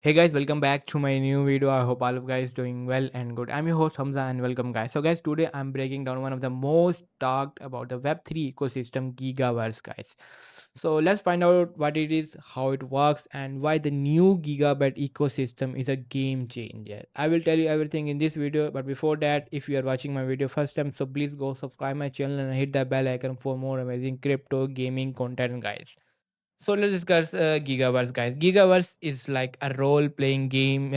Hey guys, welcome back to my new video. I hope all of guys doing well and good. I'm your host Hamza and welcome guys. So guys, today I'm breaking down one of the most talked about the Web3 ecosystem, Gigaverse guys. So let's find out what it is, how it works, and why the new Gigabyte ecosystem is a game changer. I will tell you everything in this video, but before that, if you are watching my video first time, so please go subscribe my channel and hit the bell icon for more amazing crypto gaming content guys. So let's discuss Gigaverse, guys. Gigaverse is like a role-playing game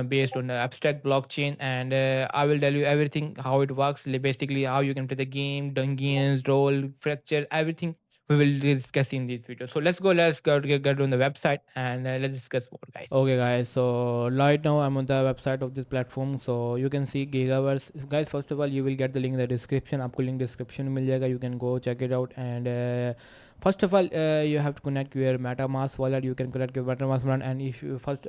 based on the abstract blockchain, and I will tell you everything how it works. Basically, how you can play the game, dungeons, role, fracture, everything. We will discuss in this video. So let's go. Let's get on the website and let's discuss more, guys. Okay, guys. So right now I'm on the website of this platform. So you can see Gigaverse, guys. First of all, you will get the link in the description. आपको link description में मिल जाएगा. You can go check it out and. First of all, you have to connect your MetaMask wallet. You can connect your MetaMask wallet, and if you first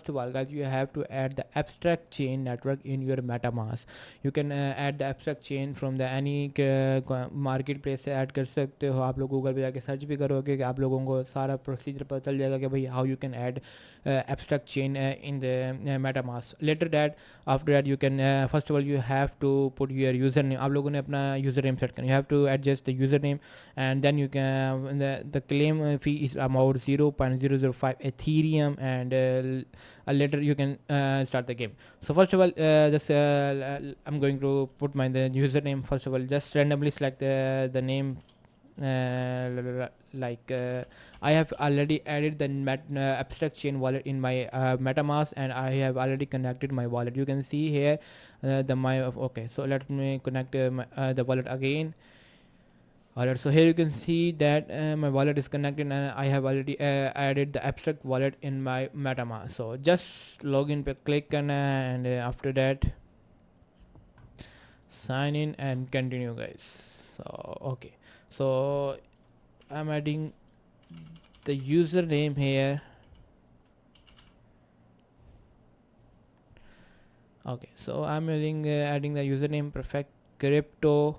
of all, guys, you have to add the abstract chain network in your MetaMask. You can add the abstract chain from the any market place से add कर सकते हो. आप लोग Google पे जाके search भी करोगे कि आप लोगों को सारा प्रोसीजर पता चल जाएगा कि भाई how you can add abstract chain in the MetaMask. Later that after that you can first of all you have to put your username. आप लोगों ने अपना username set करना. You have to adjust the username and then you can the claim fee is about 0.005 Ethereum and later you can start the game. So first of all just I'm going to put my the username. First of all just randomly select the name like I have already added the abstract chain wallet in my MetaMask and I have already connected my wallet. You can see here the my okay, so let me connect the wallet again. Alright, so here you can see that my wallet is connected and I have already added the abstract wallet in my MetaMask. So just log in पे click करना है and after that sign in and continue guys. So okay, so I'm adding the username here. Okay, so I'm using adding the username perfect crypto.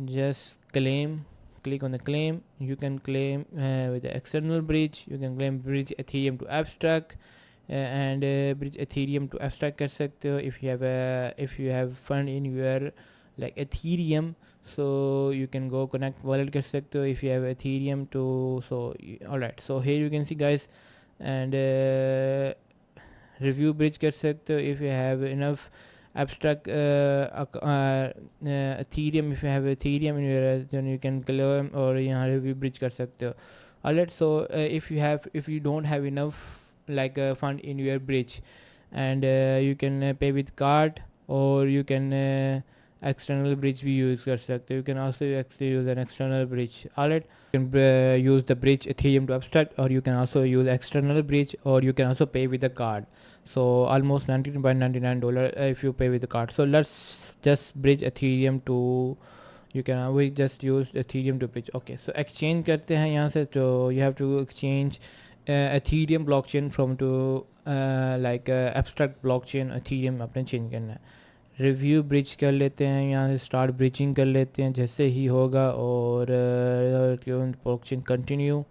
Just claim, click on the claim. You can claim with the external bridge. You can claim bridge Ethereum to abstract and bridge Ethereum to abstract कर सकते हो if you have fund in your like Ethereum, so you can go connect wallet कर सकते हो if you have Ethereum to. So alright, so here you can see guys and review bridge कर सकते हो if you have enough abstract Ethereum. If you have Ethereum in your then you can claim और यहाँ review bridge कर सकते हो. Alright, so if you don't have enough like fund in your bridge and you can pay with card or you can external bridge भी use कर सकते हो. You can also actually use an external bridge. Alright, you can use the bridge Ethereum to abstract or you can also use external bridge or you can also pay with a card. So almost $19.99 if you pay with the card. So let's just bridge Ethereum to you can we just use Ethereum to bridge. Okay, so exchange करते हैं यहाँ से. तो you have to exchange Ethereum blockchain from to like abstract blockchain Ethereum अपने change करना है. Review bridge कर लेते हैं यहाँ से. स्टार्ट ब्रिजिंग कर लेते हैं जैसे ही होगा और blockchain continue.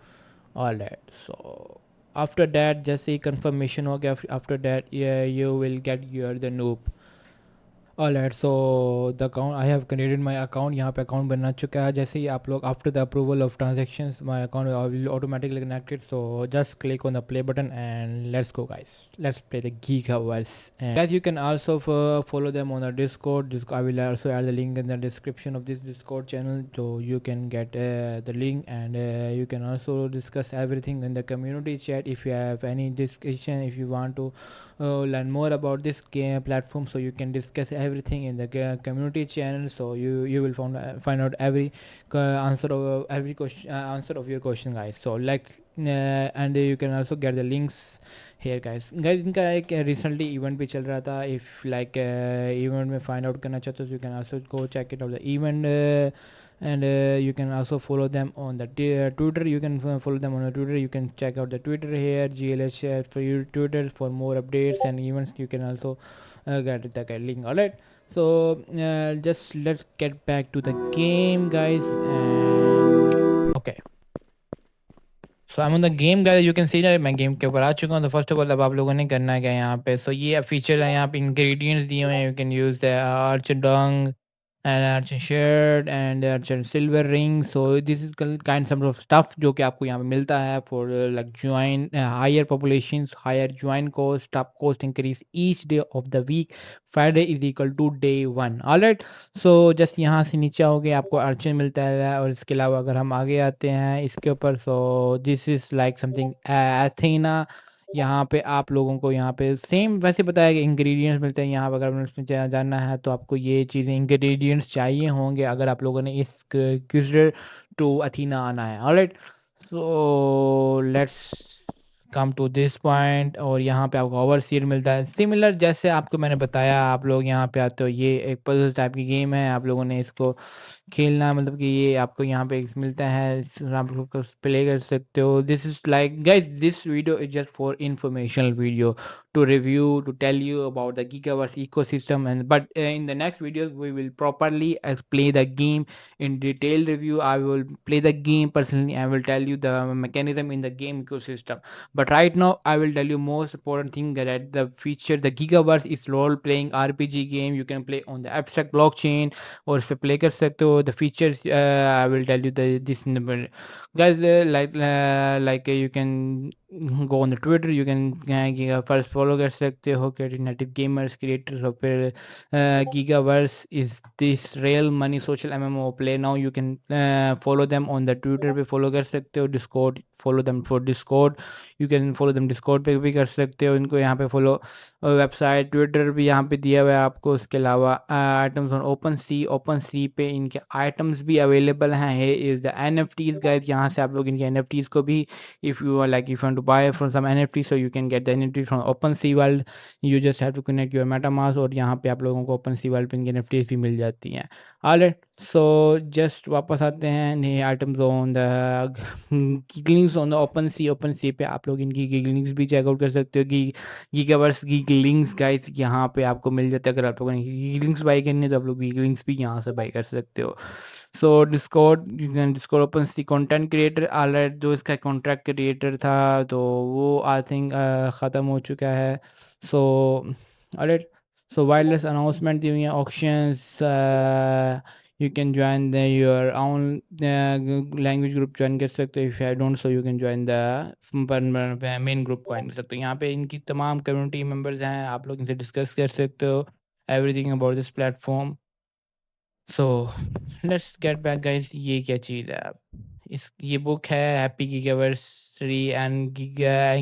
All that. So after that जैसे ही confirmation हो गया after that yeah, you will get your the noob. Alright, so the account I have created my account. यहाँ पे account बनना चुका है. जैसे ही आप लोग after the approval of transactions my account will automatically connected. So just click on the play button and let's go guys. Let's play the Gigaverse. And guys, you can also follow them on the Discord. I will also add the link in the description of this Discord channel so you can get the link and you can also discuss everything in the community chat if you have any discussion. If you want to learn more about this game platform, so you can discuss everything in the community channel. So you will find out every answer of every question answer of your question guys. So like and you can also get the links here guys. इनका एक recently event भी चल रहा था. If like event में find out करना चाहते हो, you can also go check it out the event and you can also follow them on the Twitter. You can follow them on the Twitter. You can check out the Twitter here, GLH for your Twitter for more updates and events. You can also get the link. Alright, so just let's get back to the game guys. And okay, so I am on the game guys, you can see that मैं game के ऊपर आ चुका हूँ। तो first of all अब आप लोगों ने करना है क्या यहाँ पे, सो ये फीचर है यहाँ पे, इंग्रेडिएंट्स दिए हुए हैं, you can use the arch dung and archer shirt and archer silver ring. So this is kind of stuff जो कि आपको यहाँ पे मिलता है for like join higher populations, higher join cost, top cost increase each day of the week. Friday is equal to day one. Alright, so just यहाँ से नीचे आओगे आपको archer मिलता है, और इसके अलावा अगर हम आगे आते हैं इसके ऊपर, so this is like something Athena. यहाँ पे आप लोगों को यहाँ पे सेम वैसे बताया कि इंग्रेडिएंट्स मिलते हैं यहाँ पे, अगर उसमें जानना है तो आपको ये चीज़ें इंग्रेडिएंट्स चाहिए होंगे अगर आप लोगों ने इस क्विज़र टू अथीना आना है। Alright, so let's come to this point, और यहाँ पे आपको ओवरसीयर मिलता है सिमिलर जैसे आपको मैंने बताया। आप लोग यहाँ पे आते हो, ये एक पजल टाइप की गेम है, आप लोगों ने इसको खेलना, मतलब कि ये आपको यहाँ पे मिलता है, आप लोग प्ले कर सकते हो। This is like guys, this video is just for informational video to review, to tell you about the Gigaverse ecosystem, and but in the next videos we will properly play the game in detailed review. I will play the game personally, I will tell you the mechanism in the game ecosystem, but right now I will tell you most important thing, that the feature, the Gigaverse is role playing RPG game, you can play on the abstract blockchain और इस पे play कर सकते हो। The features I will tell you this guys, like you can go on the Twitter, you can first follow कर सकते हो creative gamers creators, और फिर Gigaverse is this real money social MMO play now, you can follow them on the Twitter पे follow कर सकते हो, Discord follow them for Discord, you can follow them Discord पे भी कर सकते हो इनको, यहाँ पे follow वेबसाइट ट्विटर भी यहाँ पे दिया हुआ है आपको। उसके अलावा आइटम्स ऑन ओपन सी पे इनके आइटम्स भी अवेलेबल हैं। Hey is the NFTs guys, यहाँ से आप लोग इनके NFTs को भी, if you are like if you want to buy from some NFT, so you can get the NFT from OpenSea world, you just have to connect your MetaMask, और यहाँ पे आप लोगों को ओपन सी world पे इनकी NFTs भी मिल जाती हैं। ऑलराइट, सो जस्ट वापस आते हैं, नए items on the gigglings on the OpenSea पे आप लोग इनकी गिगलिंग्स भी चेकआउट कर सकते हो। गीगावर्स गीक लिंक्स गाइस यहाँ पे आपको मिल जाता है, अगर आप लोगों ने गीक लिंक्स बाई करनी है तो आप लोग गीक लिंक्स भी यहाँ से बाई कर सकते हो। So Discord, you can Discord OpenSea content creator, alright, जो इसका कॉन्ट्रैक्ट क्रिएटर था तो वो आई थिंक ख़त्म हो चुका है। सो ऑलराइट, सो वायरलेस अनाउंसमेंट दी हुई है, auctions, you can join the your own language group join कर सकते हो, if I don't so you can join the main group join कर सकते हो। यहाँ पे इनकी तमाम कम्युनिटी मेंबर्स हैं, आप लोग इनसे डिस्कस कर सकते हो everything about this platform. So let's get back guys, ये क्या चीज़ है? इस ये बुक है happy gigaversary and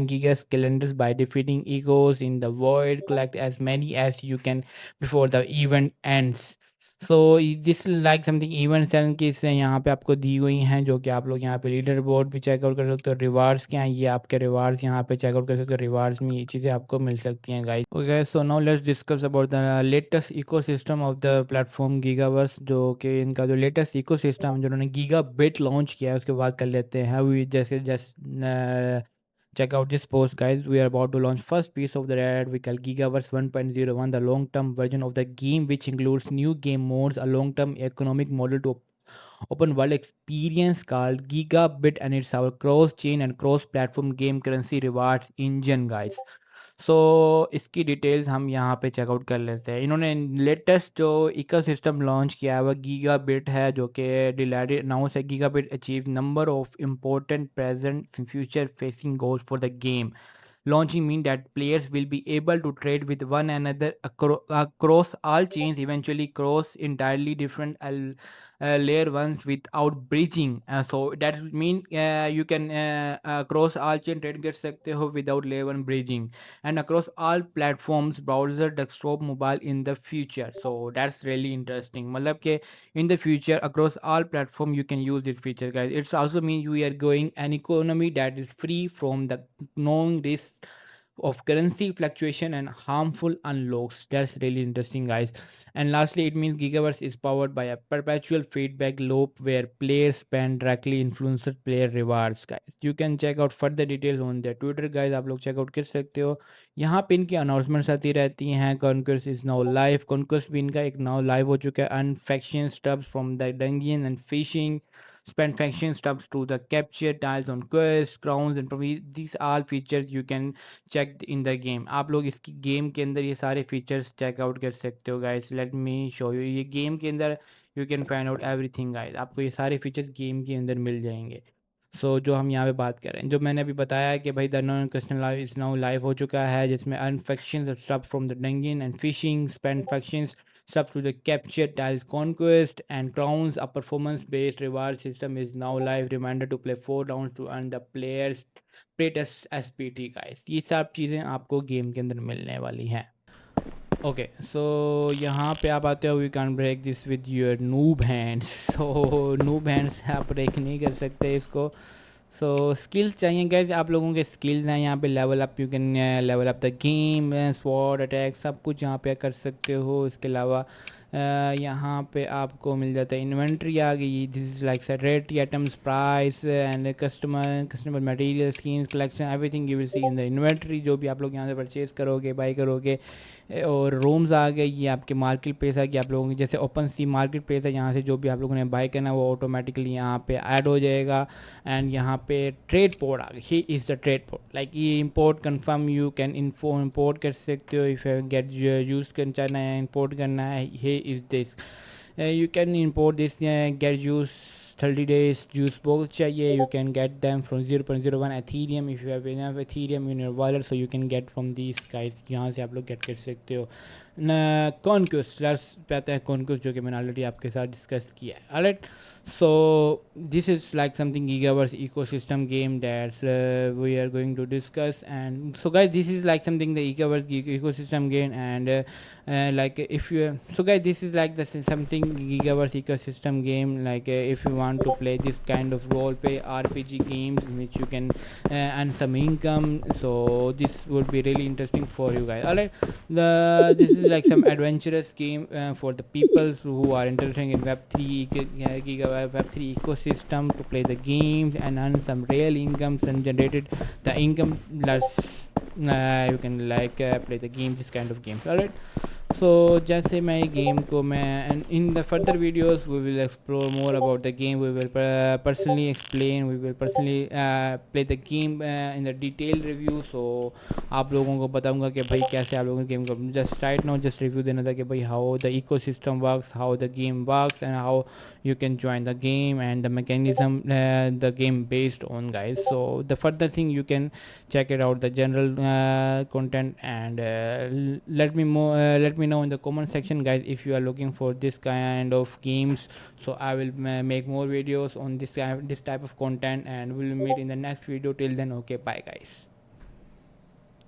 gigas calendars, by defeating egos in the world, collect as many as you can before the event ends. So this like something events and की से यहाँ पे आपको दी हुई हैं, जो कि आप लोग यहाँ पे लीडर बोर्ड भी चेकआउट कर सकते हो। रिवार्ड्स क्या हैं, ये आपके रिवार्ड्स यहाँ पे चेकआउट कर सकते हो, रिवार्ड्स में ये चीज़ें आपको मिल सकती हैं guys. Okay, so now let's discuss about the latest ecosystem of the platform Gigaverse, जो कि इनका जो लेटेस्ट इकोसिस्टम जिन्होंने गीगा बिट लॉन्च किया है उसके बाद कर लेते हैं। वी जैसे just check out this post guys, we are about to launch first piece of the red we call Gigaverse 1.01, the long term version of the game which includes new game modes, a long term economic model to open world experience called Gigabit, and it's our cross chain and cross platform game currency rewards engine guys। सो इसकी details हम यहाँ पे checkout कर लेते हैं। इन्होंने latest जो ecosystem launch किया है वह गीगाबिट है, जो कि डिलाइड अनाउंस है। Gigabit achieve number of important present future facing goals for the game launching mean that players will be able to trade with one another across all chains, eventually cross entirely different layer ones without bridging, so that mean you can cross all chain trade कर सकते हो without layer one bridging, and across all platforms, browser, desktop, mobile in the future। So that's really interesting, मतलब कि in the future across all platform you can use this feature guys। It's also mean we are going an economy that is free from the known risks of currency fluctuation and harmful unlocks. That's really interesting guys। And lastly, it means Gigaverse is powered by a perpetual feedback loop where players spend directly influenced player rewards guys। You can check out further details on their Twitter guys, आप लोग checkout कर सकते हो। यहाँ पे इनकी announcements आती रहती हैं। Conquest is now live, conquest भी इनका एक नाउ लाइव हो चुका है। And faction stubs from the dungeon and fishing, spend faction stuff to the capture tiles on quests, crowns and probably these all features you can check in the game. आप लोग इसकी game के अंदर ये सारे फीचर्स चेकआउट कर सकते हो guys. Let me show you. ये गेम के अंदर you can find out everything guys. आपको ये सारे फीचर्स गेम के अंदर मिल जाएंगे. जो हम यहाँ पे बात कर रहे हैं, जो मैंने अभी बताया कि भाई the non question live is now live हो चुका है, जिसमें अर्न फैक्शंस और stuff from the Dungan and fishing, spend factions stuff to the capture tiles conquest and crowns. A performance based reward system is now live. Reminder to play 4 rounds to earn the players greatest SPT guys. ये सब चीज़ें आपको game के अंदर मिलने वाली हैं. Okay so यहाँ पे आप आते हो, we can break this with your noob hands. So noob hands आप ब्रेक नहीं कर सकते इसको. सो स्किल्स चाहिए गैस, आप लोगों के स्किल्स हैं यहाँ पे. Level up, you can level up the game, sword attack सब कुछ यहाँ पे कर सकते हो. इसके अलावा यहाँ पे आपको मिल जाता है इन्वेंट्री आ गई. This is like rate items, price and customer material, schemes, collection, everything you will see in the inventory. जो भी आप लोग यहाँ से परचेज़ करोगे, बाई करोगे. और रूम्स आ गए, ये आपके मार्केट प्लेस है कि आप लोगों की जैसे ओपन सी मार्केट प्लेस है, यहाँ से जो भी आप लोगों ने बाई करना है वो ऑटोमेटिकली यहाँ पे ऐड हो जाएगा. एंड यहाँ पे ट्रेड पोर्ट आ गई. He is the trade port, like ये import confirm you can import कर सकते हो. इफ़ गेट यूज़ करना है, इंपोर्ट करना है, he is this. You can import this, get use 30 days juice box चाहिए, you can get them from 0.01 Ethereum if you have enough Ethereum in your wallet, so you can get from these guys. यहाँ से आप लोग get कर सकते हो. Conquest पे आता है, कॉन्क्वेस्ट जो कि मैंने ऑलरेडी आपके साथ डिस्कस किया है. Alright, so this is like something Gigaverse ecosystem game that we are going to discuss. And so guys, this is like something the Gigaverse ecosystem game. And like if you so guys, this is like the something Gigaverse ecosystem game. Like if you want to play this kind of role play RPG games in which you can earn some income, so this would be really interesting for you guys. Alright, this is like some adventurous game for the peoples who are interested in Web3 Web3 ecosystem to play the games and earn some real incomes and generated the income less. You can like play the game, this kind of games. Alright, so जैसे मैं ये game को मैं and in the further videos we will explore more about the game. We will personally explain, we will personally play the game in the detailed review. So आप लोगों को बताऊंगा कि भाई कैसे आप लोगों गेम को just right now just review देना था कि भाई how the ecosystem works, how the game works and how you can join the game and the mechanism the game based on guys. So the further thing you can check it out the general content. And let me know in the comment section guys if you are looking for this kind of games. So I will make more videos on this type of content, and we will meet in the next video. Till then, okay, bye guys.